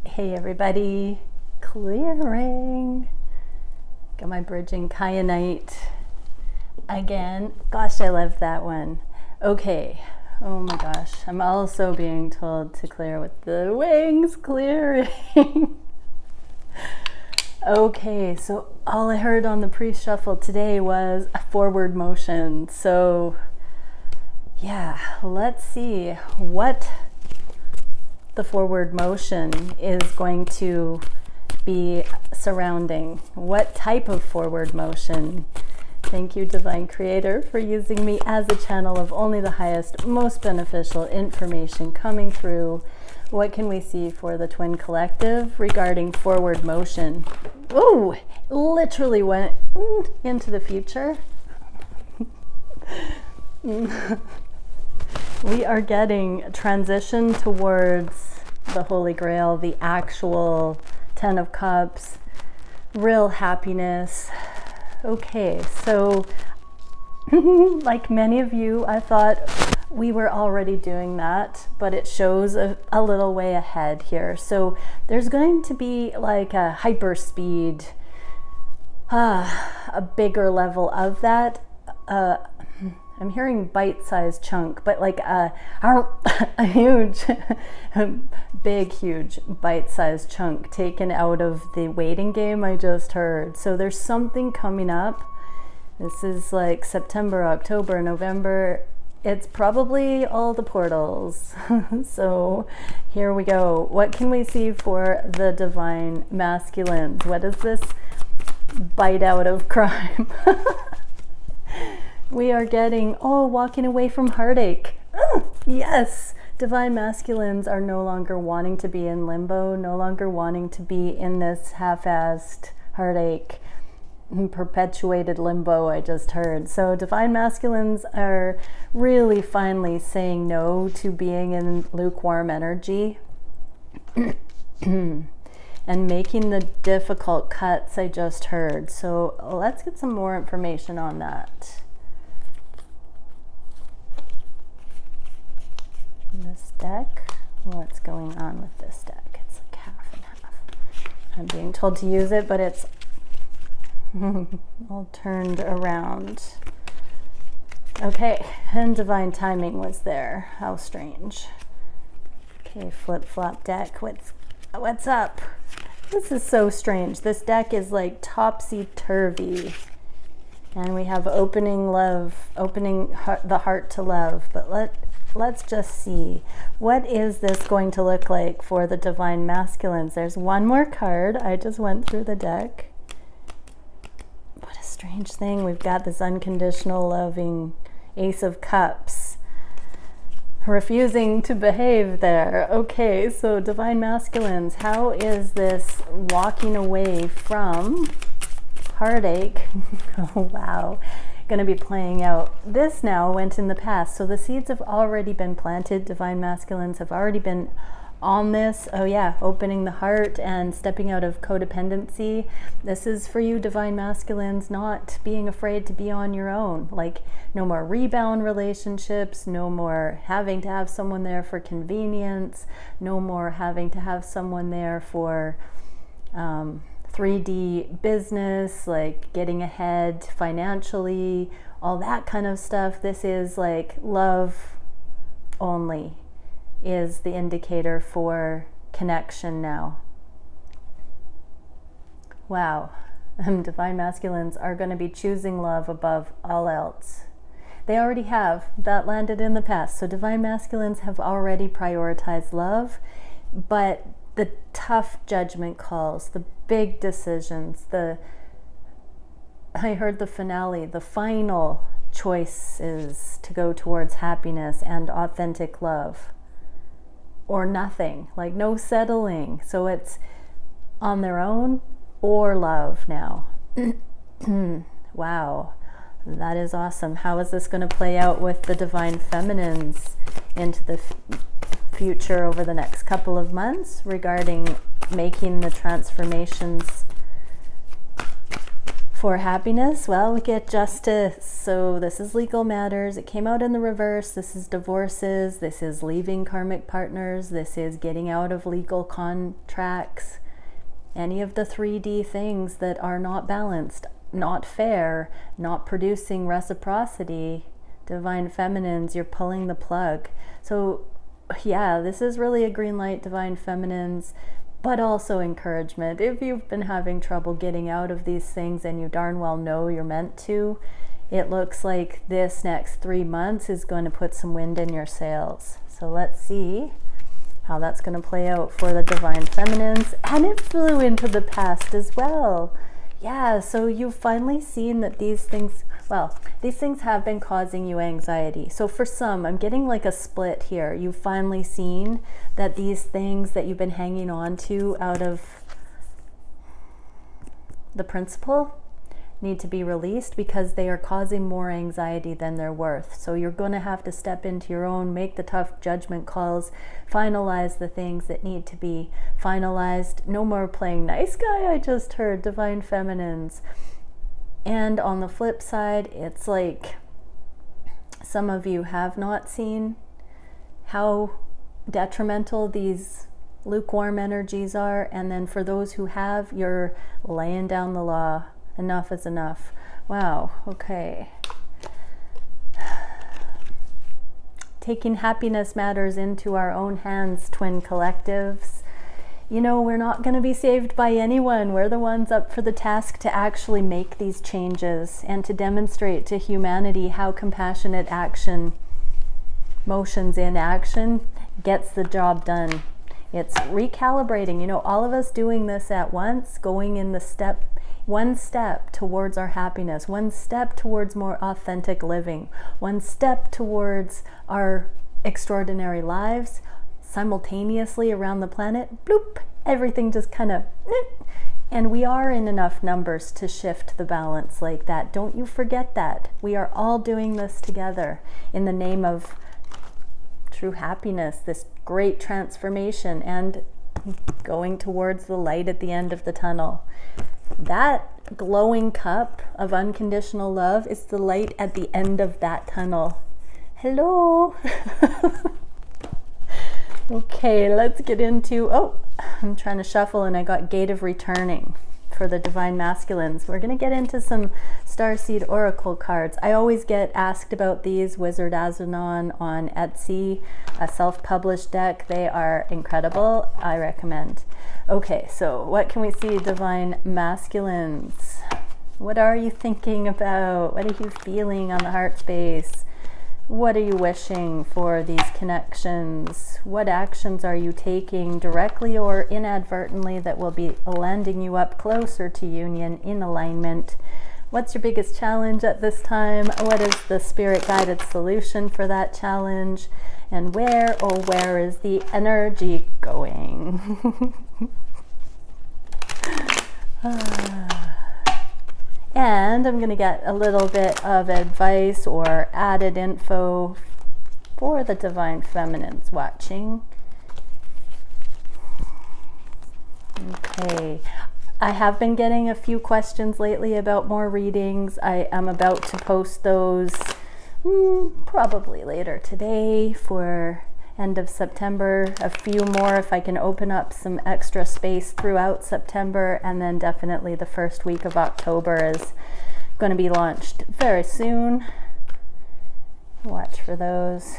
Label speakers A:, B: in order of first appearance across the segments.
A: Hey everybody, clearing. Got my bridging kyanite again. Gosh, I love that one. Okay, oh my gosh, I'm also being told to clear with the wings clearing. Okay, so all I heard on the pre-shuffle today was a forward motion. So yeah, let's see what the forward motion is going to be surrounding. What type of forward motion? Thank you, Divine Creator, for using me as a channel of only the highest, most beneficial information coming through. What can we see for the Twin Collective regarding forward motion? Ooh, literally went into the future. We are getting transition towards the Holy Grail, the actual 10 of Cups, real happiness. Okay, so like many of you, I thought we were already doing that, but it shows a little way ahead here. So there's going to be like a hyper speed, a bigger level of that. I'm hearing bite-sized chunk, but like a huge, huge bite-sized chunk taken out of the waiting game I just heard. So there's something coming up. This is like September, October, November. It's probably all the portals. So here we go. What can we see for the Divine Masculines? What is this bite out of crime? We are getting, walking away from heartache. Yes, Divine Masculines are no longer wanting to be in limbo, no longer wanting to be in this half-assed heartache, perpetuated limbo I just heard. So Divine Masculines are really finally saying no to being in lukewarm energy and making the difficult cuts I just heard. So let's get some more information on that. This deck, what's going on with this deck? It's like half and half. I'm being told to use it, but it's all turned around. Okay, and Divine Timing was there. How strange. Okay, flip-flop deck. What's up? This is so strange. This deck is like topsy-turvy. And we have opening love, the heart to love. But let's just see. What is this going to look like for the Divine Masculines? There's one more card. I just went through the deck. What a strange thing. We've got this unconditional loving Ace of Cups refusing to behave there. Okay, so Divine Masculines, how is this walking away from heartache? Oh, wow. Going to be playing out. This now went in the past, so the seeds have already been planted. Divine Masculines have already been on this. Oh yeah, opening the heart and stepping out of codependency. This is for you, Divine Masculines, not being afraid to be on your own. Like no more rebound relationships, no more having to have someone there for convenience, no more having to have someone there for 3D business, like getting ahead financially, all that kind of stuff. This is like love only is the indicator for connection now. Wow. Divine Masculines are going to be choosing love above all else. They already have. That landed in the past. So Divine Masculines have already prioritized love, but the tough judgment calls, the big decisions, I heard the finale, the final choice is to go towards happiness and authentic love. Or nothing, like no settling. So it's on their own or love now. Wow, that is awesome. How is this going to play out with the Divine Feminines into the future over the next couple of months regarding making the transformations For happiness, well, we get justice. So this is legal matters. It came out in the reverse. This is divorces. This is leaving karmic partners. This is getting out of legal contracts. Any of the 3D things that are not balanced, not fair, not producing reciprocity. Divine Feminines, you're pulling the plug. So yeah, this is really a green light, Divine Feminines, but also encouragement. If you've been having trouble getting out of these things and you darn well know you're meant to, it looks like this next 3 months is going to put some wind in your sails. So let's see how that's going to play out for the Divine Feminines. And it flew into the past as well. Yeah, so you've finally seen that these things, well, these things have been causing you anxiety. So for some, I'm getting like a split here. You've finally seen that these things that you've been hanging on to out of the principle need to be released because they are causing more anxiety than they're worth. So you're going to have to step into your own, make the tough judgment calls, finalize the things that need to be finalized. No more playing nice guy, I just heard, Divine Feminines. And on the flip side, it's like some of you have not seen how detrimental these lukewarm energies are. And then for those who have, you're laying down the law. Enough is enough. Wow, okay. Taking happiness matters into our own hands, twin collectives. You know, we're not going to be saved by anyone. We're the ones up for the task to actually make these changes and to demonstrate to humanity how compassionate action, motions in action, gets the job done. It's recalibrating, you know, all of us doing this at once, going in the one step towards our happiness, one step towards more authentic living, one step towards our extraordinary lives, simultaneously around the planet, bloop, everything just kind of, and we are in enough numbers to shift the balance like that. Don't you forget that. We are all doing this together in the name of true happiness, this great transformation, and going towards the light at the end of the tunnel. That glowing cup of unconditional love is the light at the end of that tunnel. Hello. Okay, let's get into, I'm trying to shuffle and I got Gate of Returning for the Divine Masculines. We're going to get into some Starseed Oracle cards. I always get asked about these, Wizard Azanon on Etsy, a self-published deck. They are incredible. I recommend. Okay, so what can we see, Divine Masculines? What are you thinking about? What are you feeling on the heart space? What are you wishing for these connections? What actions are you taking directly or inadvertently that will be landing you up closer to union in alignment? What's your biggest challenge at this time? What is the spirit-guided solution for that challenge? And where is the energy going? And I'm going to get a little bit of advice or added info for the Divine Feminines watching. Okay. I have been getting a few questions lately about more readings. I am about to post those probably later today for end of September. A few more if I can open up some extra space throughout September, and then definitely the first week of October is going to be launched very soon. Watch for those.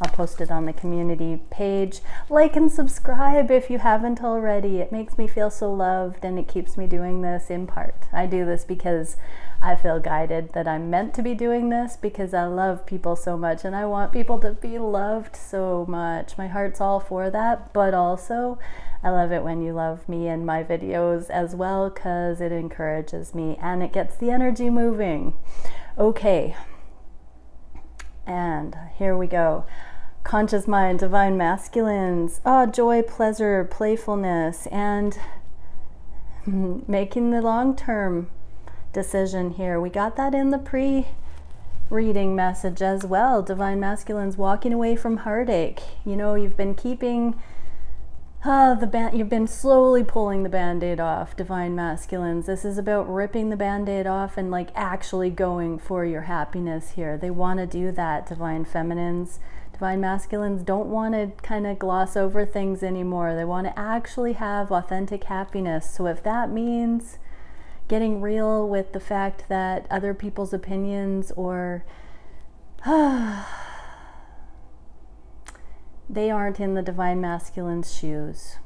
A: I'll post it on the community page. Like and subscribe if you haven't already. It makes me feel so loved and it keeps me doing this in part. I do this because I feel guided that I'm meant to be doing this because I love people so much and I want people to be loved so much. My heart's all for that, but also I love it when you love me and my videos as well because it encourages me and it gets the energy moving. Okay, and here we go. Conscious mind, Divine Masculines. Joy, pleasure, playfulness, and making the long-term decision here. We got that in the pre-reading message as well. Divine Masculines, walking away from heartache. You know, you've been keeping You've been slowly pulling the Band-Aid off, Divine Masculines. This is about ripping the Band-Aid off and like actually going for your happiness here. They want to do that, Divine Feminines. Divine Masculines don't want to kind of gloss over things anymore. They want to actually have authentic happiness. So if that means getting real with the fact that other people's opinions or they aren't in the Divine Masculine's shoes.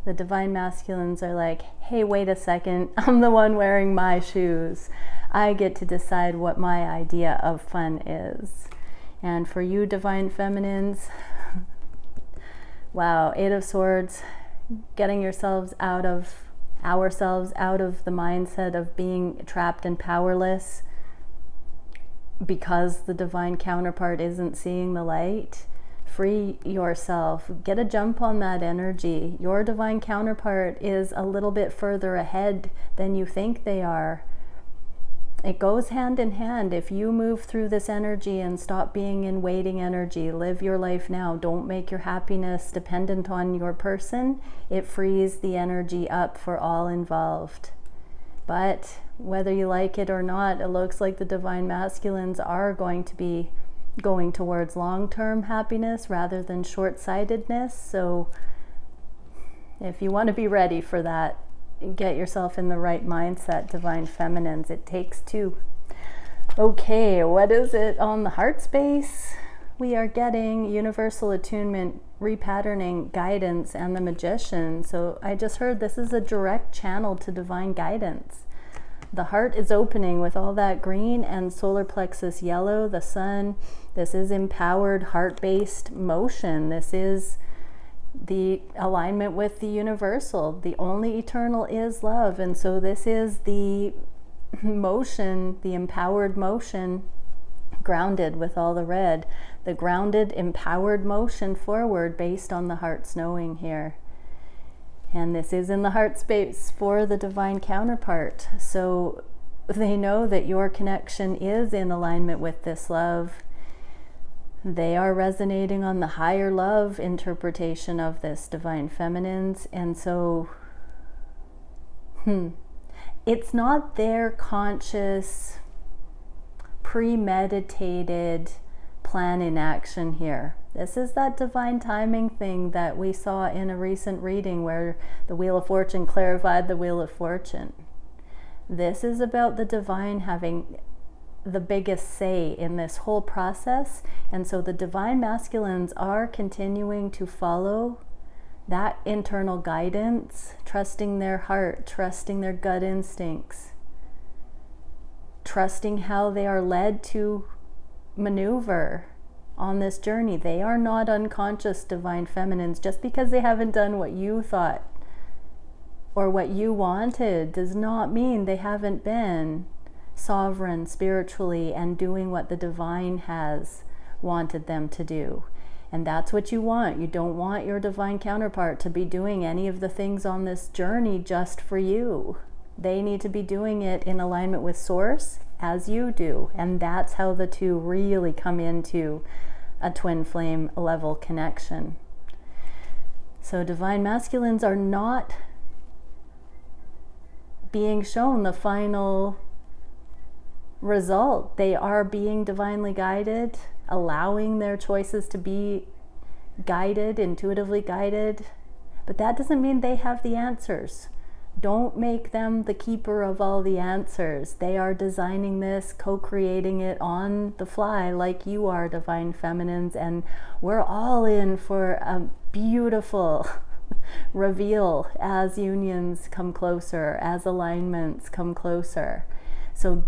A: The Divine Masculines are like, hey, wait a second, I'm the one wearing my shoes. I get to decide what my idea of fun is. And for you, Divine Feminines, wow, Eight of Swords, getting ourselves out of the mindset of being trapped and powerless because the divine counterpart isn't seeing the light. Free yourself, get a jump on that energy. Your divine counterpart is a little bit further ahead than you think they are. It goes hand in hand. If you move through this energy and stop being in waiting energy, live your life now, don't make your happiness dependent on your person, it frees the energy up for all involved. But whether you like it or not, it looks like the Divine Masculines are going to be going towards long-term happiness rather than short-sightedness. So if you want to be ready for that, get yourself in the right mindset, Divine Feminines. It takes two. Okay, what is it on the heart space? We are getting universal attunement, repatterning, guidance, and the Magician. So I just heard this is a direct channel to divine guidance. The heart is opening with all that green and solar plexus yellow, the sun. This is empowered heart-based motion. This is the alignment with the universal. The only eternal is love. And so this is the motion, the empowered motion, grounded with all the red. The grounded, empowered motion forward based on the heart's knowing here. And this is in the heart space for the divine counterpart. So they know that your connection is in alignment with this love. They are resonating on the higher love interpretation of this, Divine Feminines. And so it's not their conscious, premeditated plan in action here. This is that divine timing thing that we saw in a recent reading where the Wheel of Fortune clarified the Wheel of Fortune. This is about the divine having the biggest say in this whole process. And so the Divine Masculines are continuing to follow that internal guidance, trusting their heart, trusting their gut instincts, trusting how they are led to maneuver on this journey. They are not unconscious Divine Feminines. Just because they haven't done what you thought or what you wanted does not mean they haven't been sovereign spiritually and doing what the divine has wanted them to do. And that's what you want. You don't want your divine counterpart to be doing any of the things on this journey just for you. They need to be doing it in alignment with Source as you do. And that's how the two really come into a twin flame level connection. So Divine Masculines are not being shown the final result. They are being divinely guided, allowing their choices to be guided, intuitively guided. But that doesn't mean they have the answers. Don't make them the keeper of all the answers. They are designing this, co-creating it on the fly like you are, Divine Feminines, and we're all in for a beautiful reveal as unions come closer, as alignments come closer. So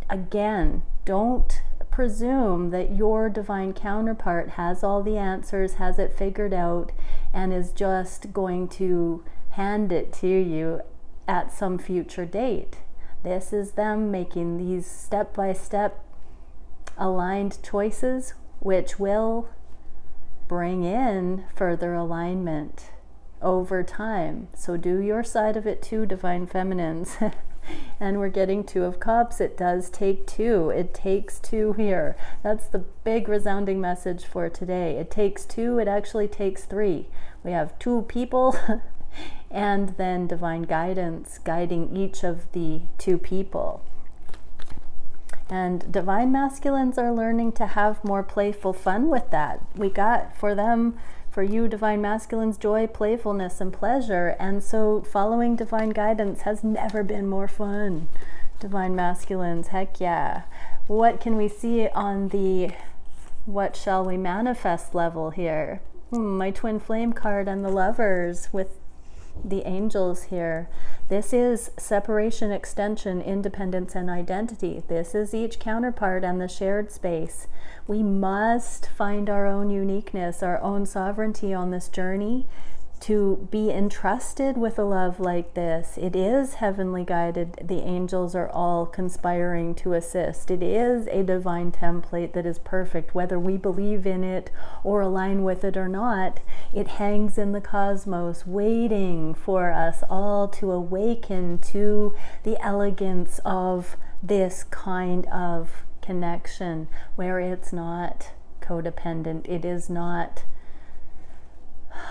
A: again, don't presume that your divine counterpart has all the answers, has it figured out, and is just going to hand it to you at some future date. This is them making these step-by-step aligned choices, which will bring in further alignment over time. So do your side of it too, Divine Feminines. And we're getting Two of Cups. It does take two. It takes two here. That's the big resounding message for today. It takes two. It actually takes three. We have two people and then divine guidance guiding each of the two people. And divine masculines are learning to have more playful fun with that. We got for them, for you divine masculines, joy, playfulness, and pleasure. And so following divine guidance has never been more fun. Divine masculines, heck yeah. What can we see on the what shall we manifest level here? My twin flame card and the lovers with the angels here. This is separation, extension, independence, and identity. This is each counterpart and the shared space. We must find our own uniqueness, our own sovereignty on this journey to be entrusted with a love like this. It is heavenly guided. The angels are all conspiring to assist. It is a divine template that is perfect, whether we believe in it or align with it or not. It hangs in the cosmos, waiting for us all to awaken to the elegance of this kind of connection, where it's not codependent, it is not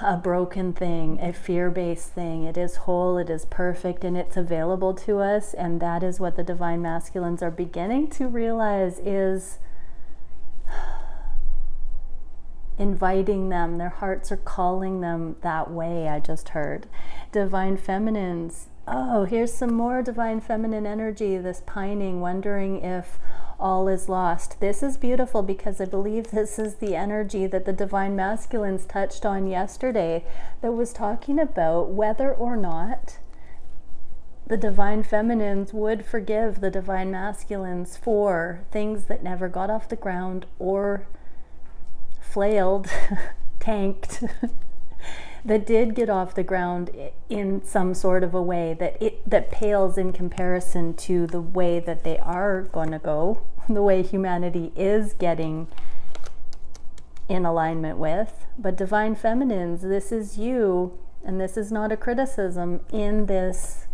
A: a broken thing, a fear-based thing. It is whole, it is perfect, and it's available to us. And that is what the divine masculines are beginning to realize, is inviting them. Their hearts are calling them that way, I just heard. Divine feminines. Oh, here's some more divine feminine energy, this pining, wondering if all is lost. This is beautiful because I believe this is the energy that the divine masculines touched on yesterday, that was talking about whether or not the divine feminines would forgive the divine masculines for things that never got off the ground or flailed, tanked, that did get off the ground in some sort of a way that pales in comparison to the way that they are going to go, the way humanity is getting in alignment with. But divine feminines, this is you, and this is not a criticism in this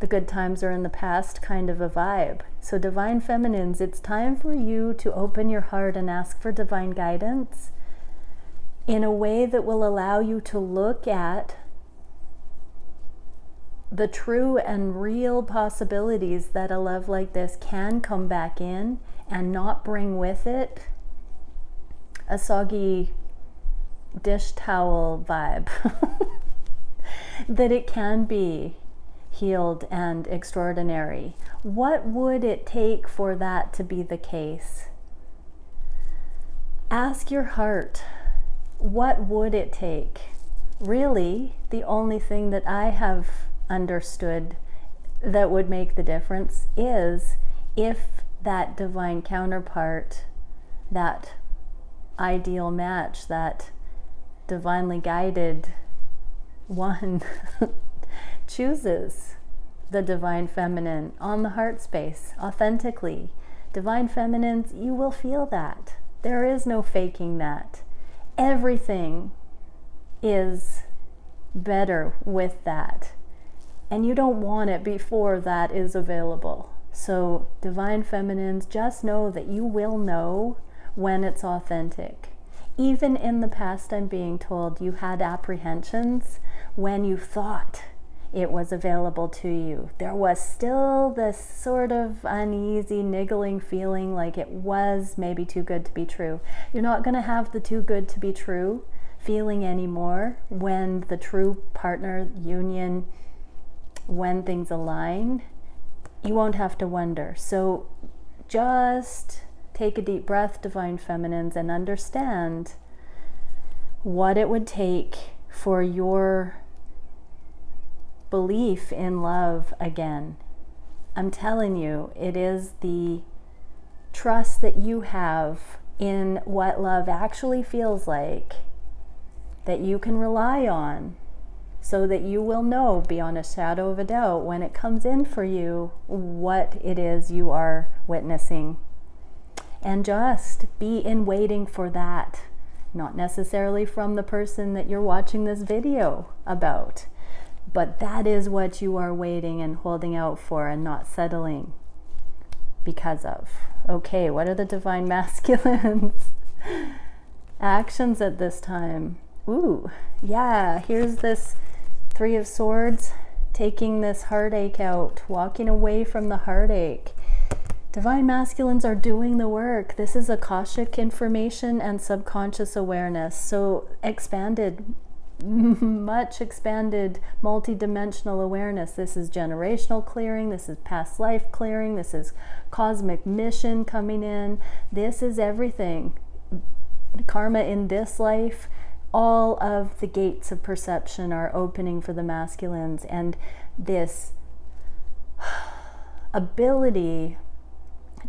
A: the good times are in the past kind of a vibe. So divine feminines, it's time for you to open your heart and ask for divine guidance in a way that will allow you to look at the true and real possibilities that a love like this can come back in and not bring with it a soggy dish towel vibe. That it can be healed and extraordinary. What would it take for that to be the case? Ask your heart. What would it take? Really, the only thing that I have understood that would make the difference is if that divine counterpart, that ideal match, that divinely guided one chooses the divine feminine on the heart space authentically. Divine feminines, you will feel that. There is no faking that. Everything is better with that, and you don't want it before that is available. So divine feminines, just know that you will know when it's authentic. Even in the past, I'm being told you had apprehensions when you thought it was available to you. There was still this sort of uneasy, niggling feeling like it was maybe too good to be true. You're not going to have the too good to be true feeling anymore when the true partner union, when things align. You won't have to wonder. So just take a deep breath, divine feminines, and understand what it would take for your belief in love again. I'm telling you, it is the trust that you have in what love actually feels like that you can rely on, so that you will know beyond a shadow of a doubt when it comes in for you what it is you are witnessing. And just be in waiting for that, not necessarily from the person that you're watching this video about, but that is what you are waiting and holding out for and not settling because of. Okay, what are the divine masculines' actions at this time? Ooh, yeah, here's this Three of Swords, taking this heartache out, walking away from the heartache. Divine masculines are doing the work. This is Akashic information and subconscious awareness. So expanded, much expanded, multi-dimensional awareness. This is generational clearing. This is past life clearing. This is cosmic mission coming in. This is everything. Karma in this life. All of the gates of perception are opening for the masculines, and this ability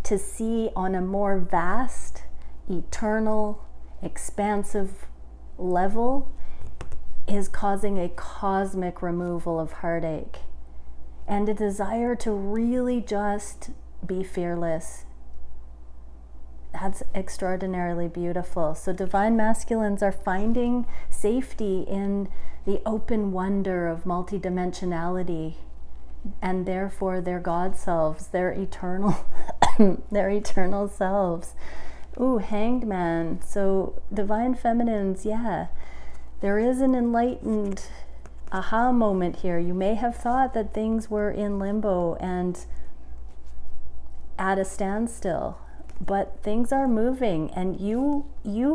A: to see on a more vast, eternal, expansive level is causing a cosmic removal of heartache and a desire to really just be fearless. That's extraordinarily beautiful. So divine masculines are finding safety in the open wonder of multidimensionality, and therefore their God selves, their eternal their eternal selves. Ooh, Hanged Man. So divine feminines, yeah, there is an enlightened aha moment here. You may have thought that things were in limbo and at a standstill, but things are moving, and you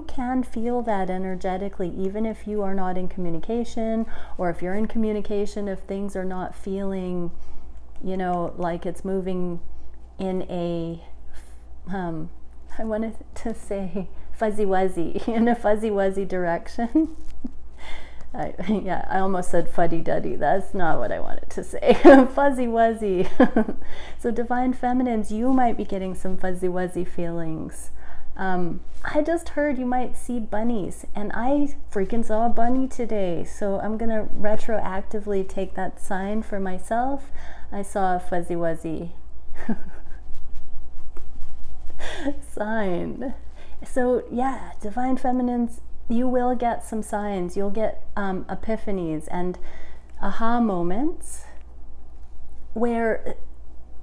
A: can feel that energetically, even if you are not in communication, or if you're in communication, if things are not feeling, you know, like it's moving in a I wanted to say fuzzy wuzzy, in a fuzzy wuzzy direction. I almost said fuddy-duddy. That's not what I wanted to say. Fuzzy wuzzy. So divine feminines, you might be getting some fuzzy wuzzy feelings. I just heard you might see bunnies, and I freaking saw a bunny today. So I'm going to retroactively take that sign for myself. I saw a fuzzy wuzzy sign. So yeah, divine feminines, you will get some signs. You'll get epiphanies and aha moments where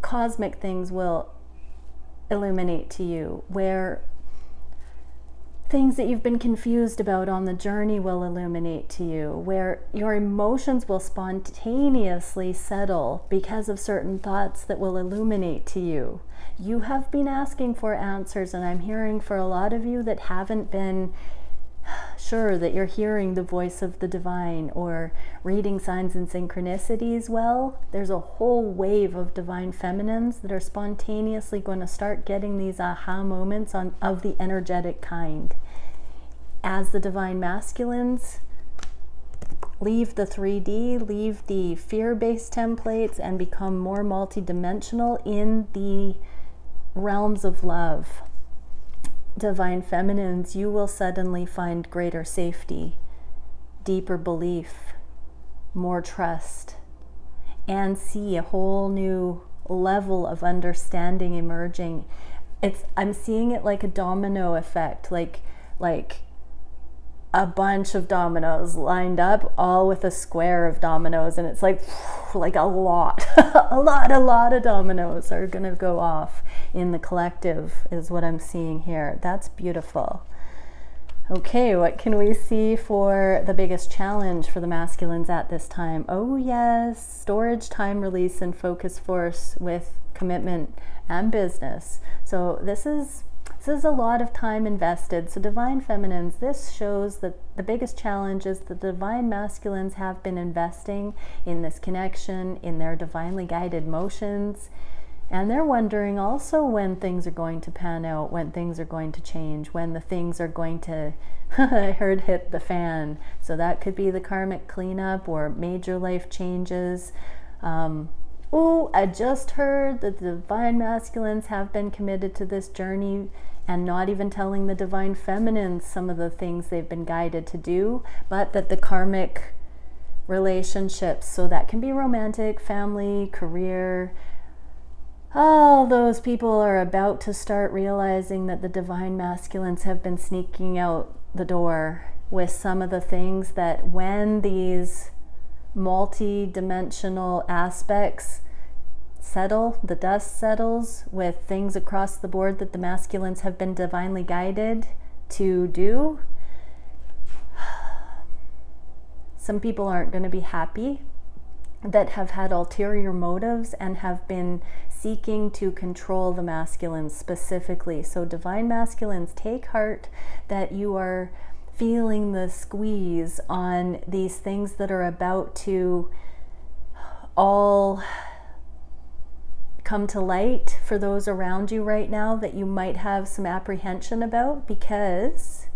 A: cosmic things will illuminate to you, where things that you've been confused about on the journey will illuminate to you, where your emotions will spontaneously settle because of certain thoughts that will illuminate to you. You have been asking for answers, and I'm hearing for a lot of you that haven't been sure that you're hearing the voice of the divine or reading signs and synchronicities well. There's a whole wave of divine feminines that are spontaneously going to start getting these aha moments of the energetic kind. As the divine masculines leave the 3D, leave the fear-based templates, and become more multidimensional in the realms of love, divine feminines, you will suddenly find greater safety, deeper belief, more trust, and see a whole new level of understanding emerging. I'm seeing it like a domino effect, like a bunch of dominoes lined up, all with a square of dominoes, and it's like a lot, a lot of dominoes are gonna go off in the collective, is what I'm seeing here. That's beautiful. Okay, what can we see for the biggest challenge for the masculines at this time? Oh yes, storage, time, release, and focus force with commitment and business. So this is a lot of time invested. So divine feminines, this shows that the biggest challenge is the divine masculines have been investing in this connection, in their divinely guided motions, and they're wondering also when things are going to pan out, when things are going to change, when the things are going to I heard hit the fan. So that could be the karmic cleanup or major life changes. Oh, I just heard that the divine masculines have been committed to this journey and not even telling the divine feminines some of the things they've been guided to do, but that the karmic relationships, so that can be romantic, family, career, all those people are about to start realizing that the divine masculines have been sneaking out the door with some of the things that when these multi-dimensional aspects settle, the dust settles with things across the board that the masculines have been divinely guided to do, Some people aren't going to be happy, that have had ulterior motives and have been seeking to control the masculines specifically. So divine masculines, take heart that you are feeling the squeeze on these things that are about to all come to light for those around you right now, that you might have some apprehension about, because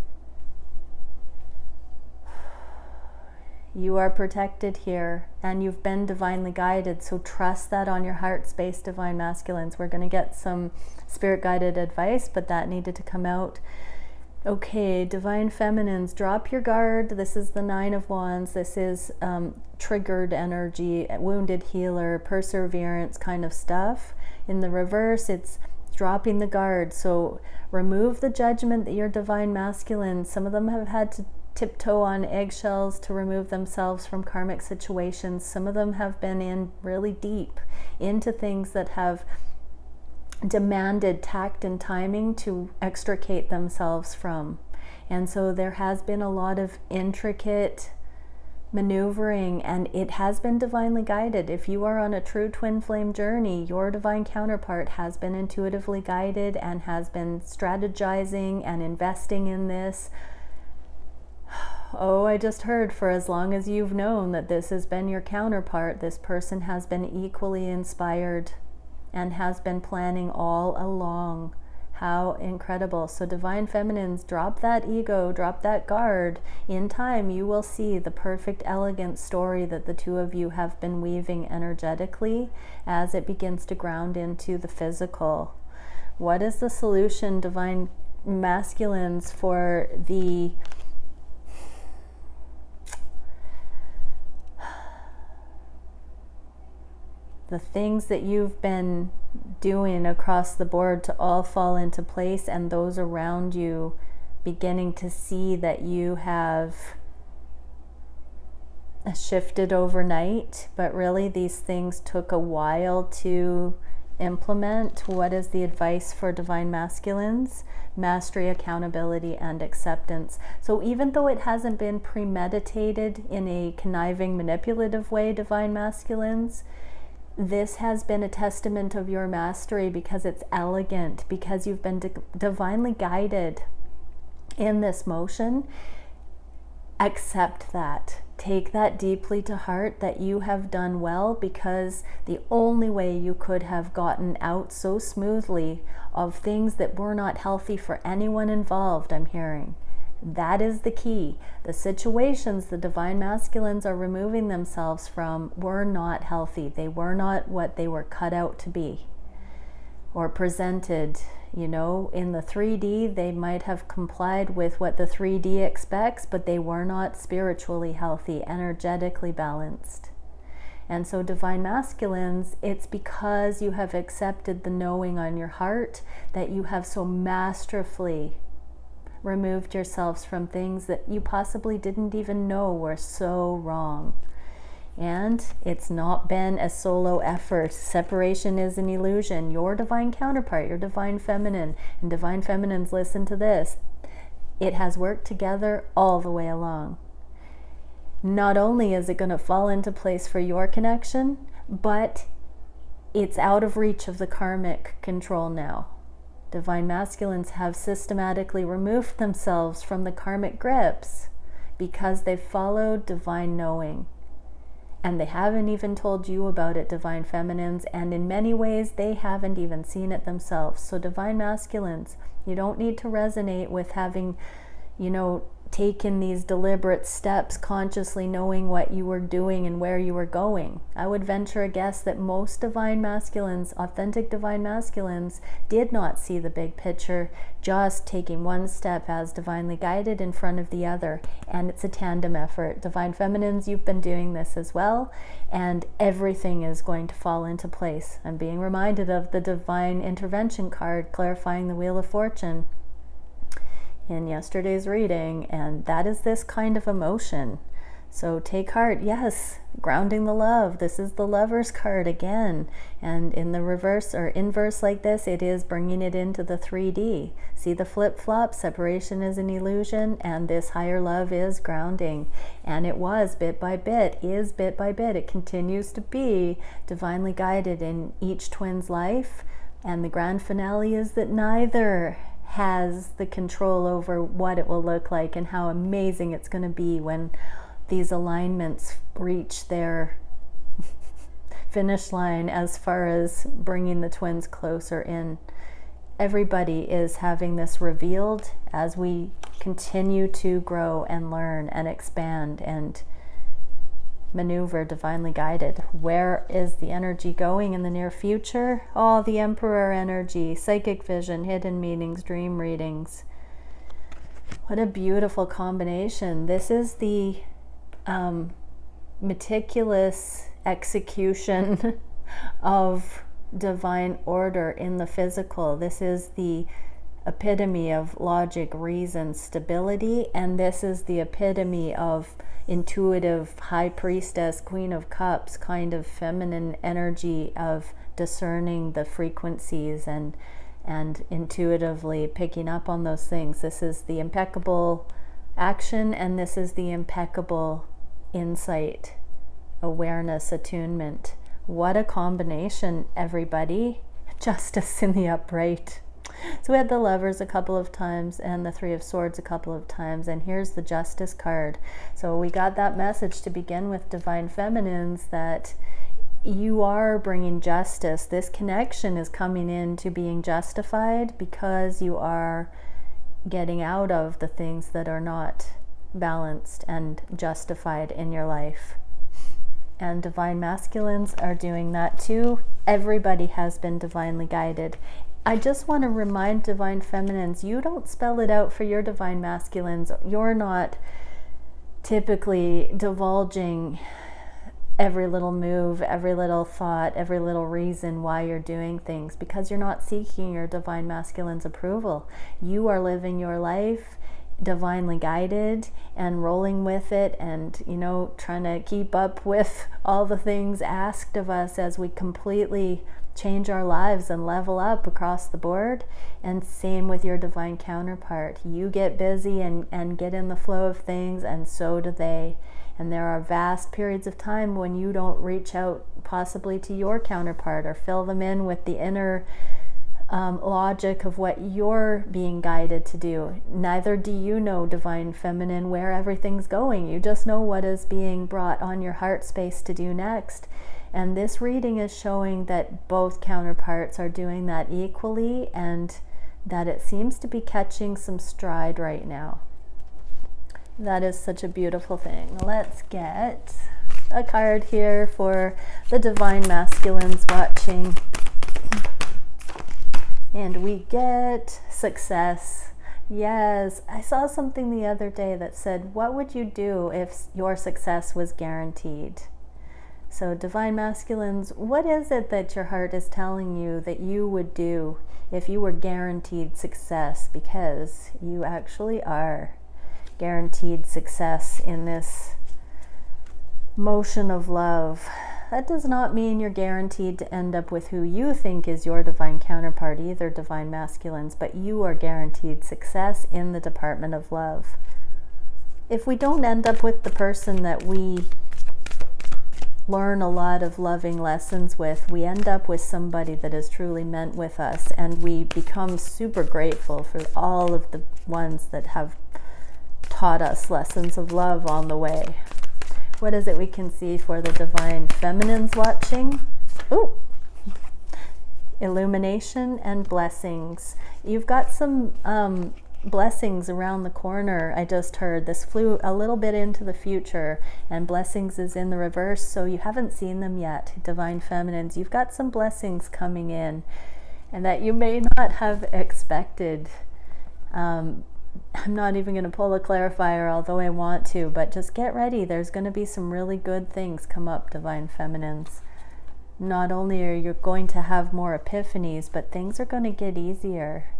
A: you are protected here and you've been divinely guided. So trust that on your heart space, divine masculines. We're going to get some spirit guided advice, but that needed to come out. Okay, divine feminines, drop your guard. This is the 9 of Wands. This is triggered energy, wounded healer, perseverance kind of stuff. In the reverse, it's dropping the guard. So remove the judgment that you're divine masculine. Some of them have had to tiptoe on eggshells to remove themselves from karmic situations. Some of them have been in really deep into things that have demanded tact and timing to extricate themselves from. And so there has been a lot of intricate maneuvering, and it has been divinely guided. If you are on a true twin flame journey, your divine counterpart has been intuitively guided and has been strategizing and investing in this. Oh, I just heard, for as long as you've known that this has been your counterpart, this person has been equally inspired and has been planning all along. How incredible. So divine feminines, drop that ego, drop that guard. In time, you will see the perfect, elegant story that the two of you have been weaving energetically as it begins to ground into the physical. What is the solution, divine masculines, for the things that you've been doing across the board to all fall into place, and those around you beginning to see that you have shifted overnight, but really these things took a while to implement? What is the advice for divine masculines? Mastery, accountability, and acceptance. So even though it hasn't been premeditated in a conniving, manipulative way, divine masculines, this has been a testament of your mastery, because it's elegant, because you've been divinely guided in this motion. Accept that. Take that deeply to heart, that you have done well, because the only way you could have gotten out so smoothly of things that were not healthy for anyone involved, I'm hearing. That is the key. The situations the divine masculines are removing themselves from were not healthy. They were not what they were cut out to be or presented. You know, in the 3D, they might have complied with what the 3D expects, but they were not spiritually healthy, energetically balanced. And so divine masculines, it's because you have accepted the knowing on your heart that you have so masterfully removed yourselves from things that you possibly didn't even know were so wrong. And it's not been a solo effort. Separation is an illusion. Your divine counterpart, your divine feminine, and divine feminines, listen to this. It has worked together all the way along. Not only is it going to fall into place for your connection, but it's out of reach of the karmic control now. Divine masculines have systematically removed themselves from the karmic grips because they've followed divine knowing. And they haven't even told you about it, divine feminines, and in many ways they haven't even seen it themselves. So divine masculines, you don't need to resonate with having, taken these deliberate steps, consciously knowing what you were doing and where you were going. I would venture a guess that most divine masculines, authentic divine masculines, did not see the big picture, just taking one step as divinely guided in front of the other. And it's a tandem effort. Divine feminines, you've been doing this as well, and everything is going to fall into place. I'm being reminded of the divine intervention card clarifying the Wheel of Fortune in yesterday's reading, and that is this kind of emotion. So take heart. Yes, grounding the love. This is the Lover's card again. And in the reverse or inverse like this, it is bringing it into the 3D. See the flip-flop? Separation is an illusion, and this higher love is grounding. And it was bit by bit, is bit by bit. It continues to be divinely guided in each twin's life. And the grand finale is that neither has the control over what it will look like and how amazing it's going to be when these alignments reach their finish line as far as bringing the twins closer in. Everybody is having this revealed as we continue to grow and learn and expand and maneuver divinely guided. Where is the energy going in the near future? Oh, the Emperor energy, psychic vision, hidden meanings, dream readings. What a beautiful combination. This is the meticulous execution of divine order in the physical. This is the epitome of logic, reason, stability, and this is the epitome of intuitive high priestess, queen of cups, kind of feminine energy of discerning the frequencies and intuitively picking up on those things. This is the impeccable action, and this is the impeccable insight, awareness, attunement. What a combination, everybody. Justice in the upright. So we had the Lovers a couple of times and the Three of Swords a couple of times, and here's the Justice card. So we got that message to begin with, Divine Feminines, that you are bringing justice. This connection is coming into being justified because you are getting out of the things that are not balanced and justified in your life. And Divine Masculines are doing that too. Everybody has been divinely guided. I just want to remind Divine Feminines, you don't spell it out for your Divine Masculines. You're not typically divulging every little move, every little thought, every little reason why you're doing things, because you're not seeking your Divine Masculine's approval. You are living your life divinely guided and rolling with it, and trying to keep up with all the things asked of us as we completely change our lives and level up across the board. And same with your divine counterpart. You get busy and get in the flow of things, and so do they. And there are vast periods of time when you don't reach out possibly to your counterpart or fill them in with the inner logic of what you're being guided to do. Neither do you know, Divine Feminine, where everything's going. You just know what is being brought on your heart space to do next. And this reading is showing that both counterparts are doing that equally, and that it seems to be catching some stride right now. That is such a beautiful thing. Let's get a card here for the Divine Masculines watching. And we get success. Yes, I saw something the other day that said, what would you do if your success was guaranteed? So Divine Masculines, what is it that your heart is telling you that you would do if you were guaranteed success? Because you actually are guaranteed success in this motion of love. That does not mean you're guaranteed to end up with who you think is your divine counterpart either, Divine Masculines, but you are guaranteed success in the department of love. If we don't end up with the person that we learn a lot of loving lessons with, we end up with somebody that is truly meant with us, and we become super grateful for all of the ones that have taught us lessons of love on the way. What is it we can see for the Divine Feminines watching? Ooh! Illumination and blessings. You've got some blessings around the corner. I just heard this flew a little bit into the future, and blessings is in the reverse, so you haven't seen them yet, Divine Feminines. You've got some blessings coming in, and that you may not have expected. I'm not even going to pull a clarifier, although I want to, but just get ready. There's going to be some really good things come up, Divine Feminines. Not only are you going to have more epiphanies, but things are going to get easier.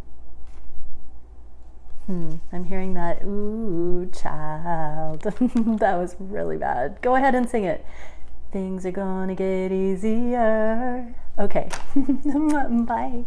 A: I'm hearing that. Ooh, child. That was really bad. Go ahead and sing it. Things are gonna get easier. Okay. Bye.